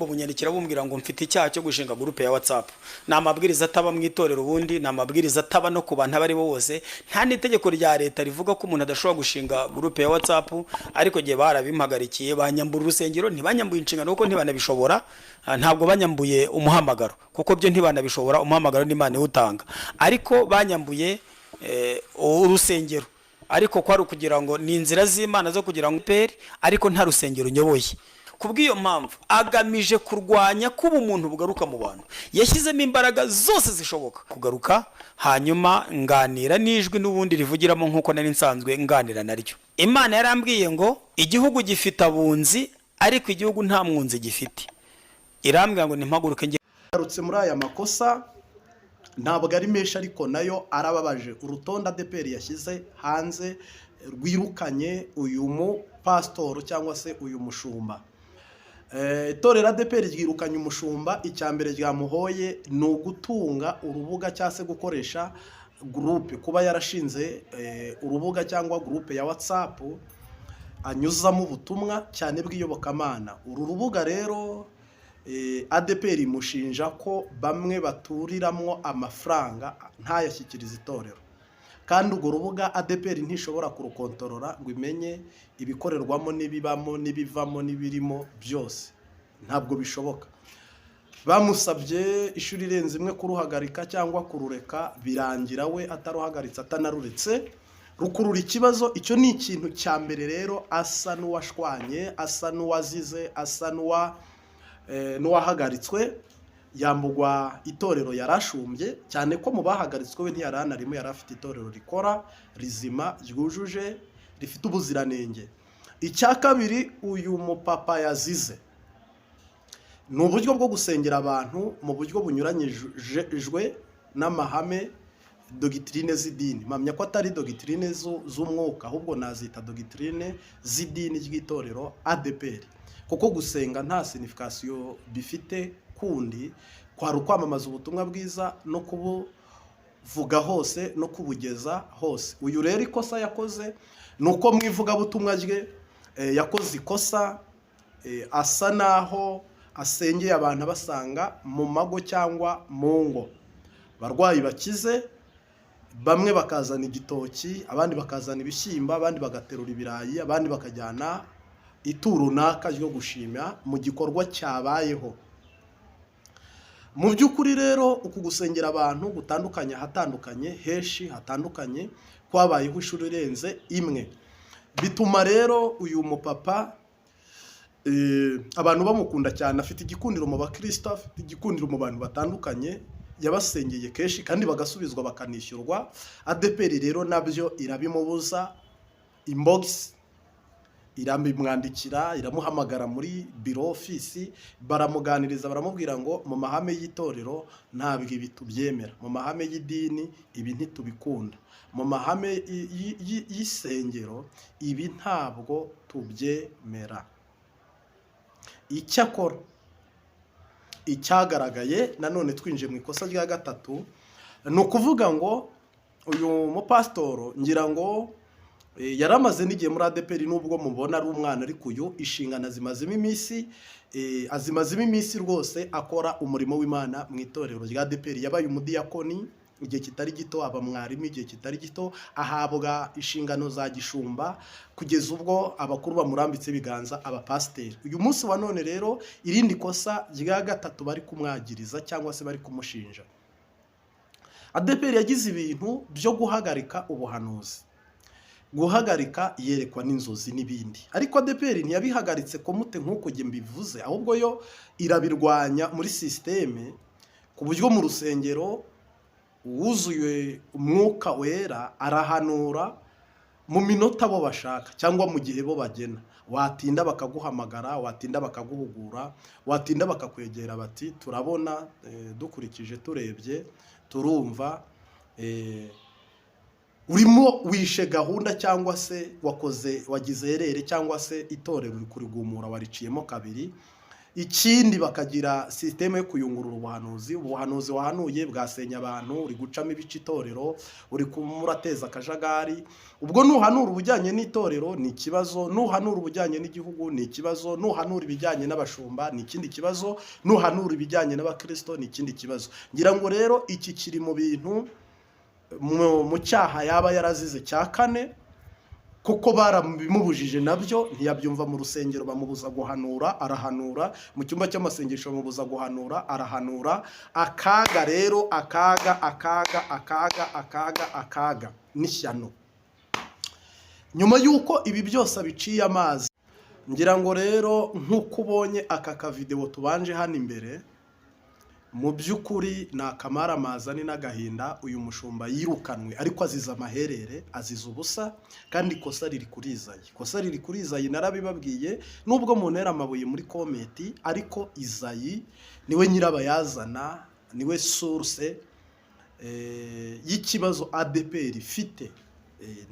bunyandikira bumbwira ngo mfite icyaha cyo gushinga groupe ya WhatsApp. Ni amabwiriza ataba mu itorero ubundi, ni amabwiriza ataba no ku bantu abari bo bose. Nta n'itegeko rya leta rivuga ko umuntu adashobora gushinga groupe ya WhatsApp, ariko gihe barabimpagarikiye banyambura urusengero, ntibanyambuye inshingano kuko ntibanabishobora. Ntabwo banyambuye umuhamagaro kuko byo ntibanabishobora, umuhamagaro n'Imana iwutanga, ariko banyambuye urusengero, ariko kwari kugira ngo ni inzira z'Imana zo kugira ngo peri, ariko nta rusengero nyoboye. Kubw'iyo mpamvu agamije kurwanya kuba umuntu bugaruka mu bantu, yashyizemo imbaraga zose zishoboka kugaruka, hanyuma nganira n'ijwi n'ubundi rivugiramo nk'uko nari nsanzwe nganira naryo. Imana yarambwiye ngo igihugu gifite abunzi, ariko igihugu nta mwunzi gifite. Irambwira ngo nimpaguruke ngarutse muri aya makosa, ntabwo ari menshi ariko nayo arababaje. Urutonde ADEPR yashyize hanze rwirukanye uyu mu pastor cyangwa se uyu mushumba. Itorero ADEPR ryirukanye umushumba, icyambere ryamuhoye ni ugutunga urubuga cyangwa se gukoresha groupe, kuba yarashinze urubuga cyangwa groupe ya WhatsApp anyuzamo ubutumwa cyane bw'iyobokamana. Uru rubuga rero ADEPR imushinja ko bamwe baturiramwo amafaranga ntayashyikiriza itorero, kandi urwo rubuga ADEPR ntishobora kurukontorora ngo imenye ibikorerwamo n'ibibamo n'ibivamo n'ibirimo byose, ntabwo bishoboka. Bamusabye ishuri irenze imwe kuruhagarika cyangwa kurureka, birangira we ataruhagaritse atanaruretse, rukurura ikibazo. Icyo ni ikintu cya mbere rero, asa n'uwashwanye, asa n'uwazize, asa n'uwahagaritswe, yambugwa itorero yarashumbye, cyane ko mu bahagaritswe we ntiyaranarimo, yari afite itorero rikora rizima ryujuje rifite ubuziranenge. Icya kabiri, uyu mupapa yazize ni uburyo bwo gusengera abantu mu buryo bunyuranyijwe n'amahame dogitrine z'idini. Mpamya ko atari dogitrine z'umwuka, ahubwo nazita dogitrine z'idini ry'itorero ADEPR, kuko gusenga nta signification bifite kundi kwari ukwamamaza ubutumwa bwiza no kubuvuga hose no kubugeza hose. Uyu rero ikosa yakoze nuko mu ivugabutumwa rye yakoze ikosa, asa naho asengeye abantu basanga mu mago cyangwa mu ngo. Barwayi bakize, bamwe bakazana igitoki, abandi bakazana ibishyimbo, abandi bagaterura ibirayi, abandi bakajyana ituru runaka ryo gushima mu gikorwa cyabayeho. Mu by'ukuri rero uku gusengera abantu gutandukanye hatandukanye, heshi hatandukanye, kwabayeho ishuri irenze imwe, bituma rero uyu mupapa abantu bamukunda cyane. Afite igikundiro mu bakristo, afite igikundiro mu bantu batandukanye, yabasengeye kenshi kandi bagasubizwa bakanishyurwa. ADEPR rero nabyo irabimubuza, inbox irambimwandikira, iramuhamagara muri biro ofisi, baramuganiriza, baramubwira ngo mu mahame y'itorero ntabwo ibi tubyemera, mu mahame y'idini ibi ntitubikunda, mu mahame y'isengero ibi ntabwo tubyemera. Icyakora icyagaragaye nanone twinjiye mu ikosa rya gatatu, ni ukuvuga ngo uyu mupasitoro ngira ngo yaramaze n'igihe muri ADEPR, nubwo mubona ari umwana, ariko uyu inshingano azimazemo iminsi rwose akora umurimo w'Imana mu itorero rya ADEPR. Yabaye umudiyakoni igihe kitari gito, aba mwarimu igihe kitari gito, ahabwa inshingano za gishumba kugeza ubwo abakuru bamurambitse biganza abapasiteri. Uyu munsi wa none rero irindi kosa rya gatatu bari kumwagiriza cyangwa se bari kumushinja, ADEPR yagize ibintu byo guhagarika ubuhanuzi, guhagarika yerekwa n'inzozi n'ibindi, ariko ADEPR ntiyabihagaritse komute nk'uko nge mbivuze, ahubwo yo irabirwanya muri systeme, ku buryo mu rusengero wuzuye umwuka wera arahanura mu minota bo bashaka cyangwa mu gihe bo bagena. Watinda bakaguhamagara, watinda bakaguhugura, watinda bakakwegera bati turabona dukurikije turebye turumva urimo wishe gahunda cyangwa se wagize herere cyangwa se itorero uri kurigumura wariciyemo kabiri, ikindi bakagira sisiteme yo kuyungurura ubuhanuzi wahanuye bwasenya abantu, uri gucamo ibice itorero, uri kumurateza akajagari. Ubwo nuhanura ubujyanye n'itorero ni ikibazo, nuhanura ubujyanye n'igihugu ni ikibazo, nuhanura ibijyanye n'abashumba ni ikindi kibazo, nuhanura ibijyanye n'abakristo ni ikindi kibazo. Ngira ngo rero iki kiri mu bintu mu cyaha yaba yarazize cya kane, kuko baramubujije nabyo ntiyabyumva. Mu rusengero bamubuza guhanura, arahanura. Mu cyumba cy'amasengesho bamubuza guhanura, arahanura. Akaga rero, akaga n'ishyano. Nyuma y'uko ibi byose abiciye amazi, ngira ngo rero nk'uko ubonye aka kavideo tubanje hano imbere, mu by'ukuri ni akamaramaza n'agahinda. Uyu mushumba yirukanwe ariko aziza amaherere, aziza ubusa, kandi ikosa riri kuri Izayi. Ikosa riri kuri Izayi narabibabwiye, nubwo muntera amabuye muri komenti, ariko Izayi niwe nyirabayazana, niwe source y'ikibazo ADEPR ifite.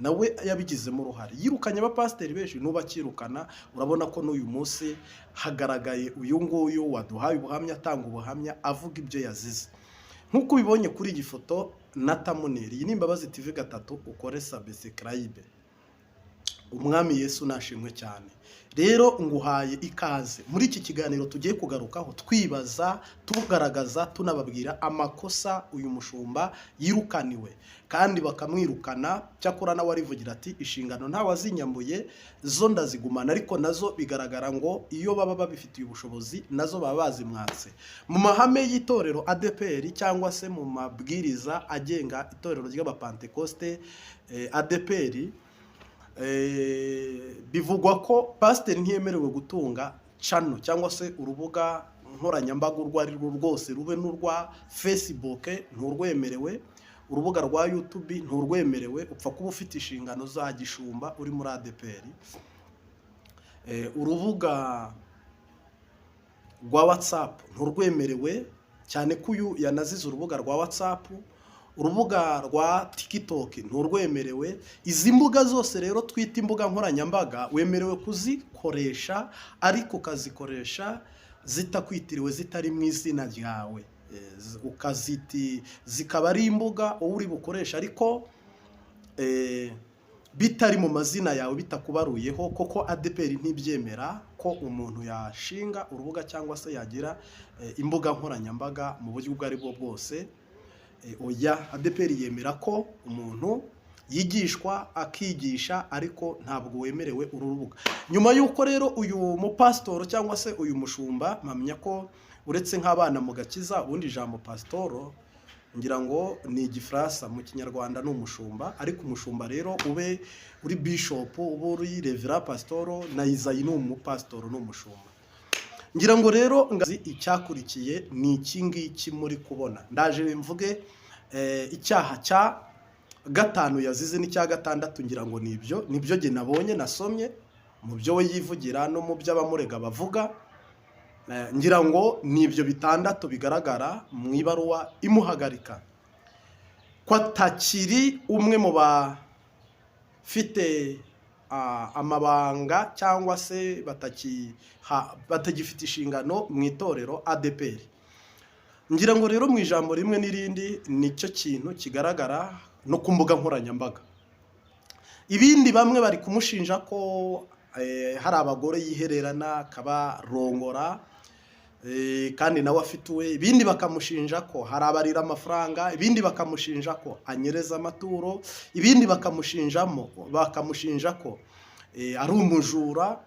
Nawe yabigizemo uruhare. Yirukanye abapasiteri benshi, nubakirukana urabona ko n'uyu munsi hagaragaye uyu nguyu waduhaye ubuhamya, atanga ubuhamya avuga ibyo yazize. Nk'uko ubibonye kuri iyi foto na thumbnail, iyi ni Imbabazi TV 3, ukore subscribe. Umwami Yesu nashimwe cyane. Rero nguhaye ikaze muri iki kiganiro tugiye kugarukaho, twibaza, tugaragaza, tunababwira amakosa uyu mushumba yirukaniwe, kandi bakamwirukana. Cyakora nawe arivugira ati inshingano ntawe azinyambuye, zo ndazigumana. Ariko nazo bigaragara ngo iyo baba babifitiye ubushobozi nazo baba bazimwatse. Mu mahame y'itorero ADEPR cyangwa se mu mabwiriza agenga itorero ry'abapantekoste ADEPR, bivugwa ko pasiteri ntiyemerewe gutunga channel cyangwa se urubuga nkoranyambaga urwo ari rwo rwose, rube n'urwa Facebook nturwemerewe, urubuga rwa YouTube nturwemerewe, upfa kuba ufite inshingano za gishumba uri muri ADEPR. Urubuga rwa WhatsApp nturwemerewe, cyane ko uyu yanazize urubuga rwa WhatsApp. Urubuga rwa TikTok nturwemerewe. Izi mbuga zose rero twita imbuga nkoranyambaga wemerewe kuzikoresha, ariko ukazikoresha zitakwitiriwe, zitari mu izina ryawe, ukaziti zikaba ari imbuga uri bukoresha ariko bitari mu mazina yawe, bitakubaruyeho. Koko ADEPR ntibyemera ko umuntu yashinga urubuga cyangwa se yagira imbuga nkoranyambaga mu buryo ubwo ari bwo bwose. Oya, ADEPR yemera ko umuntu yigishwa akigisha, ariko ntabwo wemerewe uru rubuga. Nyuma y'uko rero uyu mupasitoro cyangwa se uyu mushumba, mpamya ko uretse nk'abana mu gakiza, ubundi ijambo pasitoro ngira ngo ni igifaransa, mu kinyarwanda ni umushumba. Ariko umushumba rero ube uri bishop, ube uri revera pasitoro, na Izayi ni umupasitoro, ni umushumba. Ngira ngo rero icyakurikiye ni iki ngiki muri kubona. Ndaje mvuge icyaha cya gatanu yazize n'icya gatandatu. Ngira ngo nibyo jye nabonye, nasomye mu byo we yivugira no mu byo abamurega bavuga. Ngira ngo nibyo bitandatu bigaragara mu ibaruwa imuhagarika ko atakiri umwe mu bafite amabanga cyangwa se batagifite inshingano mu itorero ADEPR. Ngira ngo rero mu ijambo rimwe n'irindi nicyo kintu kigaragara no ku mbuga nkoranyambaga. Ibindi bamwe bari kumushinja ko hari abagore yihererana akabarongora, kandi nawe afite uwe. Ibindi bakamushinja ko hari abarira amafaranga, ibindi bakamushinja ko anyereza amaturo, ibindi bakamushinja ko ari umujura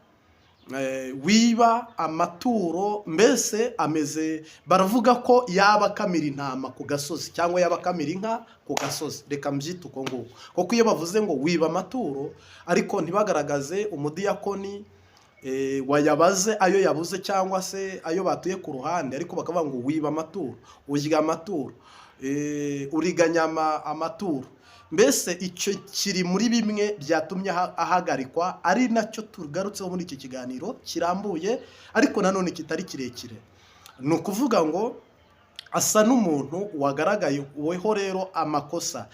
wiba amaturo. Mbese ameze, baravuga ko yaba akamira intama ku gasozi cyangwa yaba akamira inka ku gasozi. Reka mbyite uko nguko, kuko iyo bavuze ngo wiba amaturo ariko ntibagaragaze umudiyakoni wayabaze ayo yabuze cyangwa se ayo batuye ku ruhande, ariko bakavuga ngo wiba amaturo, urya amaturo, uriganya amaturo. Mbese icyo kiri muri bimwe byatumye ahagarikwa, ari nacyo tugarutseho muri iki kiganiro kirambuye ariko nanone kitari kirekire. Ni ukuvuga ngo asa n'umuntu wagaragaye weho rero amakosa.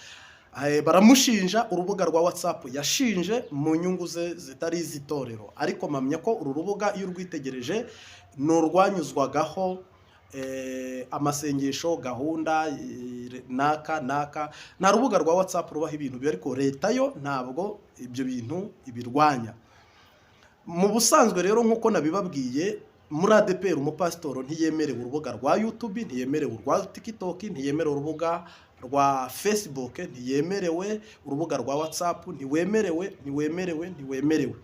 baramushinja urubuga rwa WhatsApp yashinje mu nyungu ze zitari iz'itorero, ariko mpamya ko uru rubuga iyo urwitegereje ni urwanyuzwagaho amasengesho, gahunda naka nta rubuga rwa WhatsApp rubaho ibintu bibi, ariko leta yo ntabwo ibyo bintu ibirwanya. Mu busanzwe rero nk'uko nabibabwiye, muri ADPR umupasitoro ntiyemerewe urubuga rwa YouTube, ntiyemerewe urwa TikTok, ntiyemerewe urubuga rwa Facebook, ntiyemerewe urubuga rwa WhatsApp, ntiwemerewe.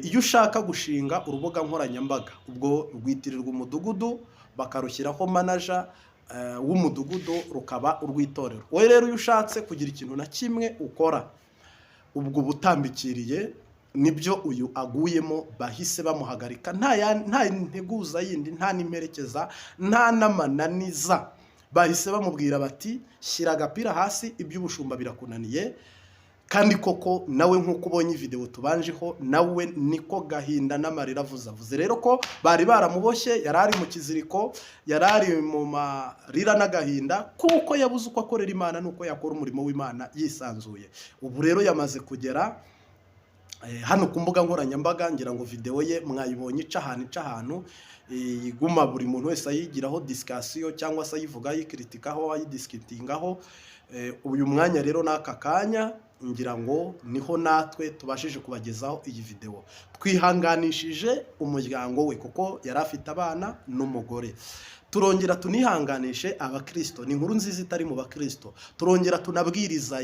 Iyo ushaka gushinga urubuga nkoranyambaga, ubwo rwitirirwa umudugudu, bakarushyiraho manager w'umudugudu, rukaba urw'itorero. Wowe rero iyo ushatse kugira ikintu na kimwe ukora, ubwo butambikiriye nibyo uyu aguyemo, bahise bamuhagarika, nta integuza yindi, nta nimperekeza, nta n'amananiza. Bahise bamubwira bati shyira agapira hasi, iby'ubushumba birakunaniye. Kandi koko nawe nk'uko ubonye video tubanjeho, nawe niko gahinda n'amarira avuze rero ko bari baramuboshye, yarari mu kiziriko, yarari mu marira n'agahinda, kuko yabuze uko akorera Imana nuko yakora umurimo w'Imana yisanzuye. Ubu rero yamaze kugera hano ku mbuga nkoranyambaga, ngira ngo video ye mwayibonye ica ahantu iguma buri muntu wese ayigiraho discussion, cyangwa se ayivuga ayikritikaho, ayidiscutingaho. Uyu mwanya rero n'aka kanya ngira ngo niho natwe tubashije kubagezaho iyi video. Twihanganishije umuryango we kuko yari afite abana n'umugore. Turongera tunihanganishe abakristo, ni inkuru nziza itari mu bakristo. Turongera tunabwiriza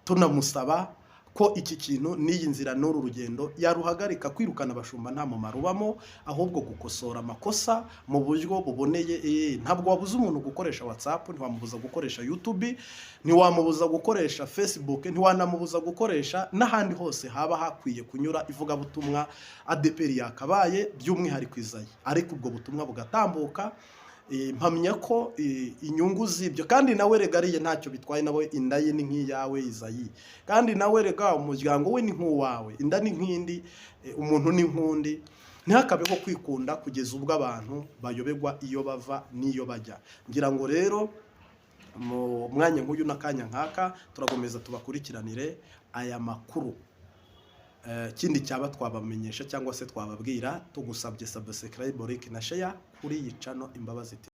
tunamusaba ko iki kintu n'iyi nzira n'uru rugendo yaruhagarika. Kwirukana abashumba nta mumaro ubamo, ahubwo gukosora amakosa mu buryo buboneye. Ntabwo wabuza umuntu gukoresha WhatsApp, ntiwamubuza gukoresha YouTube, ntiwamubuza gukoresha Facebook, ntiwanamubuza gukoresha n'ahandi hose haba hakwiye kunyura ivugabutumwa ADPR yakabaye, by'umwihariko Izayi. Ariko ubwo butumwa bugatambuka, mpamya ko inyungu z'ibyo, kandi nawe rega ariye ntacyo bitwaye, nawe inda ye ni nk'iyawe Izayi, kandi nawe rega umuryango we ni nk'uwawe, inda ni nk'indi, umuntu ni nk'undi. Ntihakabeho kwikunda kugeza ubwo abantu bayoberwa iyo bava n'iyo bajya. Ngira ngo rero mu mwanya nk'uyu n'akanya nk'aka turagomeza tubakurikiranire aya makuru. Kindi cyaba twabamenyesha cyangwa se twababwira, tugusabye subscribe, like na share kuri iyi channel Imbabazi TV.